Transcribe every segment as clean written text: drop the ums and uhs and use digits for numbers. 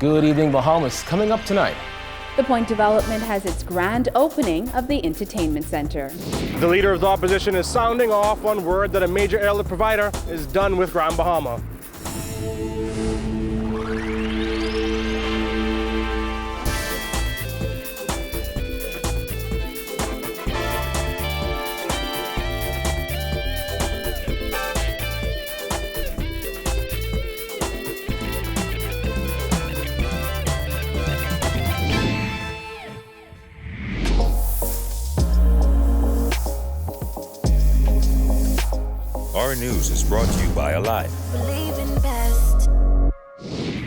Good evening, Bahamas. Coming up tonight. The Point Development has its grand opening of the entertainment center. The leader of the opposition is sounding off on word that a major airlift provider is done with Grand Bahama. Our News is brought to you by Alive.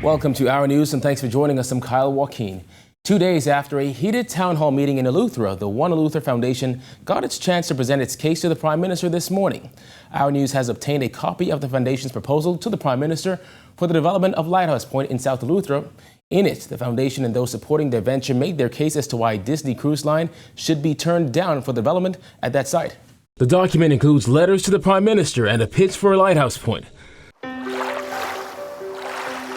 Welcome to Our News and thanks for joining us. I'm Kyle WALKINE. 2 days after a heated town hall meeting in Eleuthera, the One Eleuthera Foundation got its chance to present its case to the Prime Minister this morning. Our News has obtained a copy of the Foundation's proposal to the Prime Minister for the development of Lighthouse Point in South Eleuthera. In it, the Foundation and those supporting their venture made their case as to why Disney Cruise Line should be turned down for development at that site. The document includes letters to the Prime Minister and a pitch for a lighthouse point.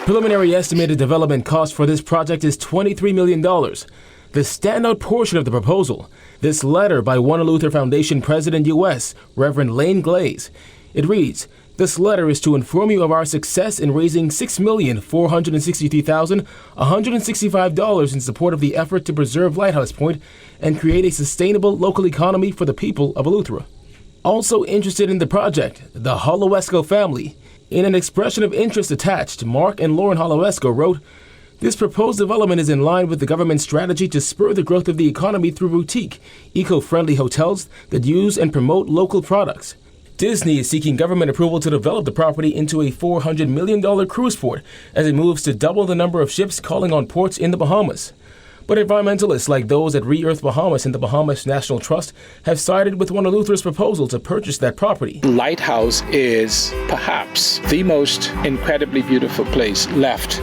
Preliminary estimated development cost for this project is $23 million. The standout portion of the proposal, this letter by One Eleuthera Foundation President U.S., Reverend Lane Glaze. It reads, "This letter is to inform you of our success in raising $6,463,165 in support of the effort to preserve Lighthouse Point and create a sustainable local economy for the people of Eleuthera." Also interested in the project, the Holoesco family. In an expression of interest attached, Mark and Lauren Holoesco wrote, "This proposed development is in line with the government's strategy to spur the growth of the economy through boutique, eco-friendly hotels that use and promote local products. Disney is seeking government approval to develop the property into a $400 million cruise port as it moves to double the number of ships calling on ports in the Bahamas. But environmentalists like those at Re-Earth Bahamas and the Bahamas National Trust have sided with One Eleuthera's proposal to purchase that property. Lighthouse is perhaps the most incredibly beautiful place left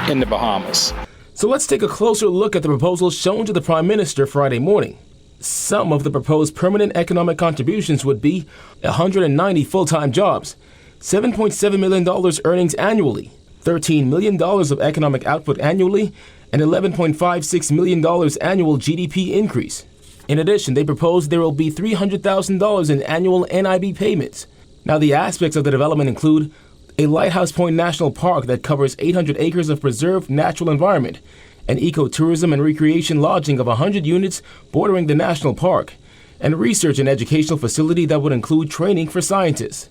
in the Bahamas. So let's take a closer look at the proposal shown to the Prime Minister Friday morning. Some of the proposed permanent economic contributions would be 190 full-time jobs, $7.7 million earnings annually, $13 million of economic output annually, and $11.56 million annual GDP increase. In addition, they propose there will be $300,000 in annual NIB payments. Now, the aspects of the development include a Lighthouse Point National Park that covers 800 acres of preserved natural environment, an ecotourism and recreation lodging of 100 units bordering the national park, and a research and educational facility that would include training for scientists.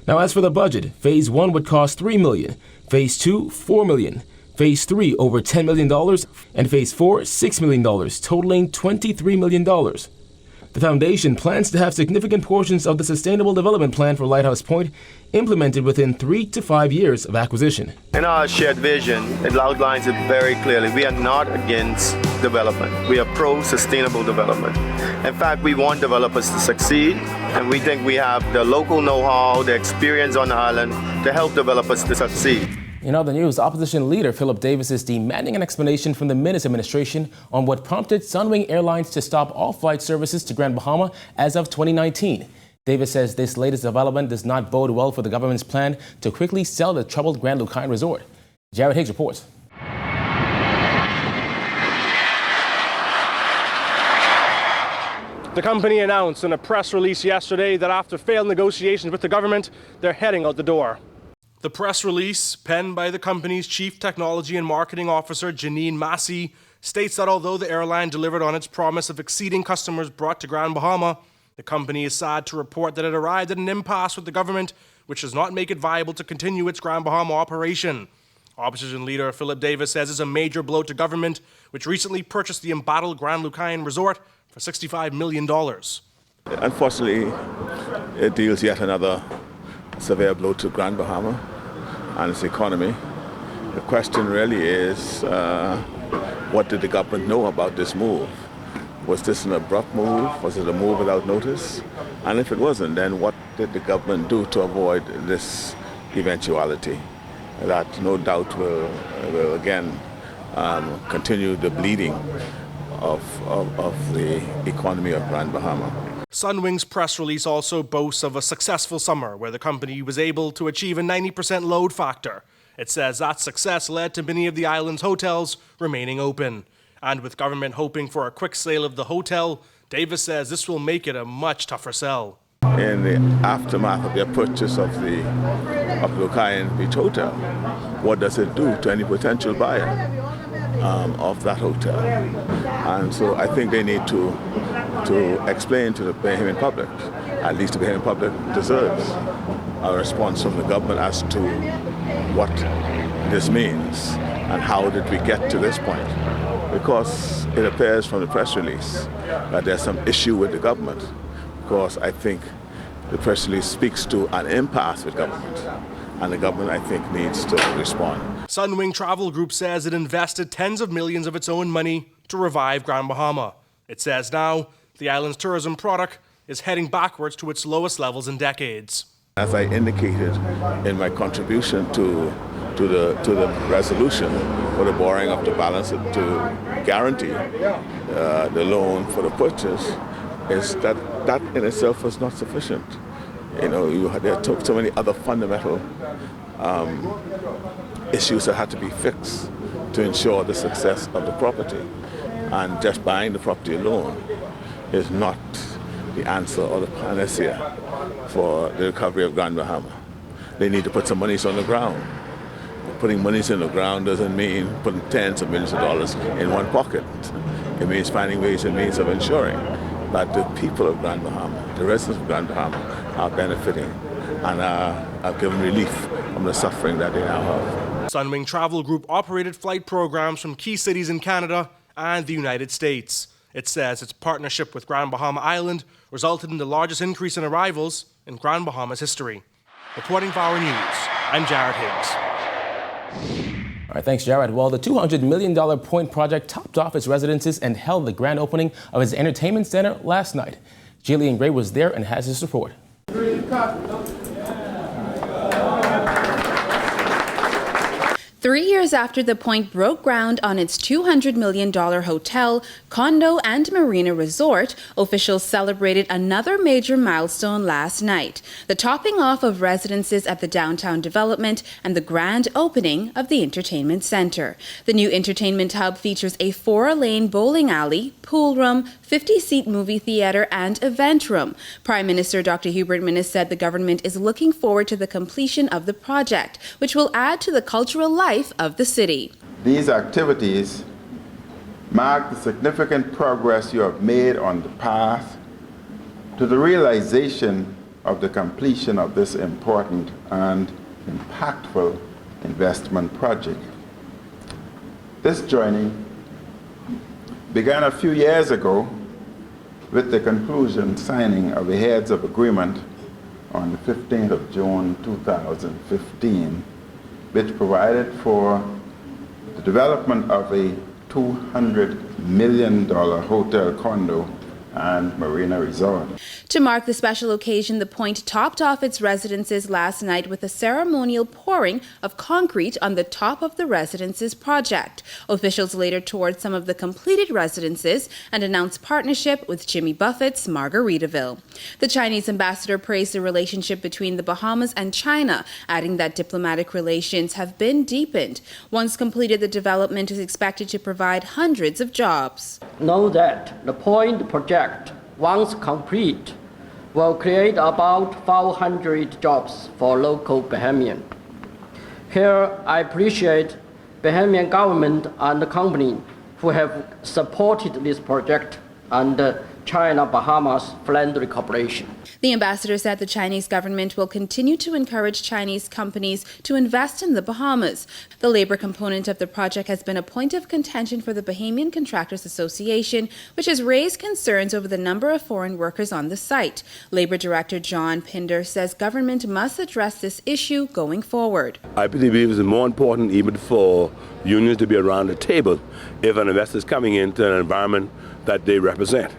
Now, as for the budget, Phase 1 would cost $3 million, Phase 2, $4 million, Phase 3, over $10 million, and Phase 4, $6 million, totaling $23 million. The Foundation plans to have significant portions of the Sustainable Development Plan for Lighthouse Point implemented within 3 to 5 years of acquisition. In our shared vision, it outlines it very clearly. We are not against development. We are pro-sustainable development. In fact, we want developers to succeed, and we think we have the local know-how, the experience on the island to help developers to succeed. In other news, opposition leader Philip Davis is demanding an explanation from the MINNIS administration on what prompted Sunwing Airlines to stop all flight services to Grand Bahama as of 2019. Davis says this latest development does not bode well for the government's plan to quickly sell the troubled Grand WALKINE resort. Jared Higgs reports. The company announced in a press release yesterday that after failed negotiations with the government, they're heading out the door. The press release, penned by the company's Chief Technology and Marketing Officer, Janine Massey, states that although the airline delivered on its promise of exceeding customers brought to Grand Bahama, the company is sad to report that it arrived at an impasse with the government, which does not make it viable to continue its Grand Bahama operation. Opposition leader Philip Davis says it's a major blow to government, which recently purchased the embattled Grand WALKINE resort for $65 million. Unfortunately, it deals yet another severe blow to Grand Bahama and its economy. The question really is, what did the government know about this move? Was this an abrupt move? Was it a move without notice? And if it wasn't, then what did the government do to avoid this eventuality? That no doubt will again continue the bleeding of the economy of Grand Bahama. Sunwing's press release also boasts of a successful summer where the company was able to achieve a 90% load factor It says that success led to many of the island's hotels remaining open. And with government hoping for a quick sale of the hotel, Davis says this will make it a much tougher sell. In the aftermath of their purchase of the WALKINE Beach Hotel, what does it do to any potential buyer of that hotel? And so I think they need to explain to the Bahamian public, at least the Bahamian public deserves a response from the government as to what this means and how did we get to this point. Because it appears from the press release that there's some issue with the government. Because I think the press release speaks to an impasse with government, and the government, I think, needs to respond. Sunwing Travel Group says it invested tens of millions of its own money to revive Grand Bahama. It says now the island's tourism product is heading backwards to its lowest levels in decades. As I indicated in my contribution to the resolution for the borrowing of the balance to guarantee the loan for the purchase, is that in itself was not sufficient. You know, there are so many other fundamental issues that had to be fixed to ensure the success of the property. And just buying the property alone is not the answer or the panacea for the recovery of Grand Bahama. They need to put some monies on the ground. Putting monies in the ground doesn't mean putting tens of millions of dollars in one pocket. It means finding ways and means of ensuring that the people of Grand Bahama, the residents of Grand Bahama, are benefiting and are given relief from the suffering that they now have. Sunwing Travel Group operated flight programs from key cities in Canada and the United States. It says its partnership with Grand Bahama Island resulted in the largest increase in arrivals in Grand Bahama's history. Reporting for Our News, I'm Jared Higgs. All right, thanks, Jared. Well, the $200 million Point project topped off its residences and held the grand opening of its entertainment center last night. Jillian Gray was there and has this report. 3 years after the Point broke ground on its $200 million hotel, condo, and marina resort, officials celebrated another major milestone last night, the topping off of residences at the downtown development and the grand opening of the entertainment center. The new entertainment hub features a 4-lane bowling alley, pool room, 50-seat movie theater, and event room. Prime Minister Dr. Hubert MINNIS said the government is looking forward to the completion of the project, which will add to the cultural life of the city. These activities mark the significant progress you have made on the path to the realization of the completion of this important and impactful investment project. This journey began a few years ago with the conclusion signing of the Heads of Agreement on the 15th of June 2015, which provided for the development of a $200 million hotel condo and marina resort. To mark the special occasion, the Point topped off its residences last night with a ceremonial pouring of concrete on the top of the residences project. Officials later toured some of the completed residences and announced partnership with Jimmy Buffett's Margaritaville. The Chinese ambassador praised the relationship between the Bahamas and China, adding that diplomatic relations have been deepened. Once completed, the development is expected to provide hundreds of jobs. Know that the Point project, once complete, will create about 500 jobs for local Bahamian. Here, I appreciate Bahamian government and the company who have supported this project and China-Bahamas friendly cooperation. The ambassador said the Chinese government will continue to encourage Chinese companies to invest in the Bahamas. The labor component of the project has been a point of contention for the Bahamian Contractors Association, which has raised concerns over the number of foreign workers on the site. Labor Director John Pinder says government must address this issue going forward. I believe it's more important even for unions to be around the table if an investor is coming into an environment that they represent.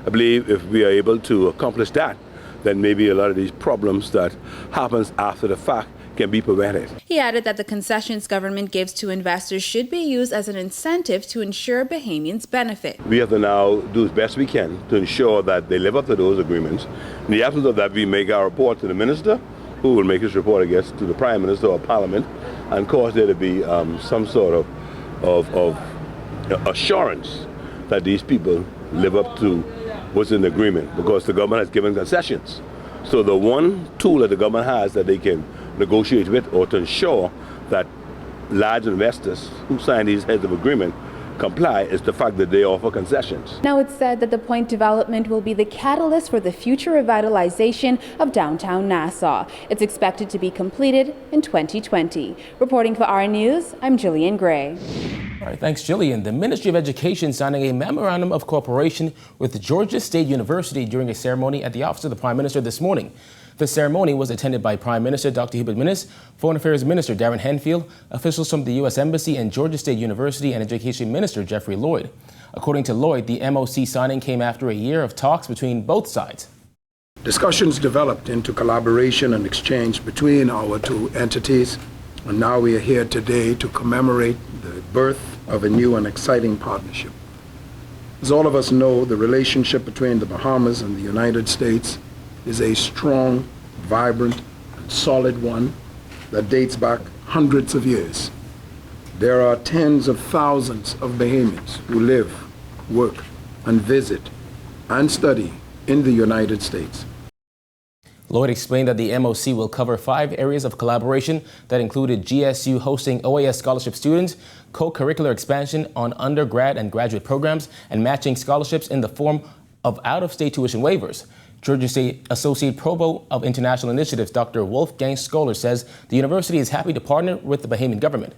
I believe if we are able to accomplish that, then maybe a lot of these problems that happens after the fact can be prevented. He added that the concessions government gives to investors should be used as an incentive to ensure Bahamians benefit. We have to now do as best we can to ensure that they live up to those agreements. In the absence of that, we make our report to the minister who will make his report, I guess, to the Prime Minister or Parliament, and cause there to be some sort of assurance that these people live up to what's in the agreement, because the government has given concessions. So the one tool that the government has that they can negotiate with, or to ensure that large investors who sign these heads of agreement comply, is the fact that they offer concessions. Now it's said that the point development will be the catalyst for the future revitalization of downtown Nassau. It's expected to be completed in 2020. Reporting for our News, I'm Jillian Gray. All right, thanks, Jillian. The Ministry of Education signing a memorandum of cooperation with Georgia State University during a ceremony at the Office of the Prime Minister this morning. The ceremony was attended by Prime Minister Dr. Hubert MINNIS, Foreign Affairs Minister Darren Henfield, officials from the U.S. Embassy and Georgia State University, and Education Minister Jeffrey Lloyd. According to Lloyd, the MOC signing came after a year of talks between both sides. Discussions developed into collaboration and exchange between our two entities, and now we are here today to commemorate the birth of a new and exciting partnership. As all of us know, the relationship between the Bahamas and the United States is a strong, vibrant, and solid one that dates back hundreds of years. There are tens of thousands of Bahamians who live, work, and visit and study in the United States. Lloyd explained that the MOC will cover 5 areas of collaboration that included GSU hosting OAS scholarship students, co-curricular expansion on undergrad and graduate programs, and matching scholarships in the form of out-of-state tuition waivers. Georgia State Associate Provost of International Initiatives, Dr. WOLFGANG SCHLOER, says the university is happy to partner with the Bahamian government.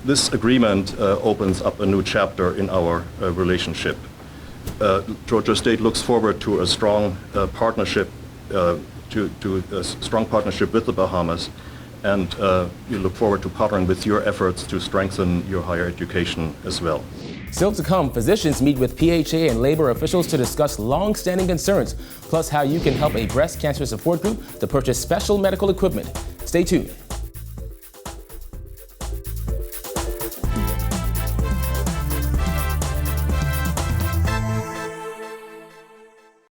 This agreement opens up a new chapter in our relationship. Georgia State looks forward to a strong partnership to a strong partnership with the Bahamas, and we look forward to partnering with your efforts to strengthen your higher education as well. Still to come, physicians meet with PHA and labor officials to discuss long-standing concerns, plus how you can help a breast cancer support group to purchase special medical equipment. Stay tuned.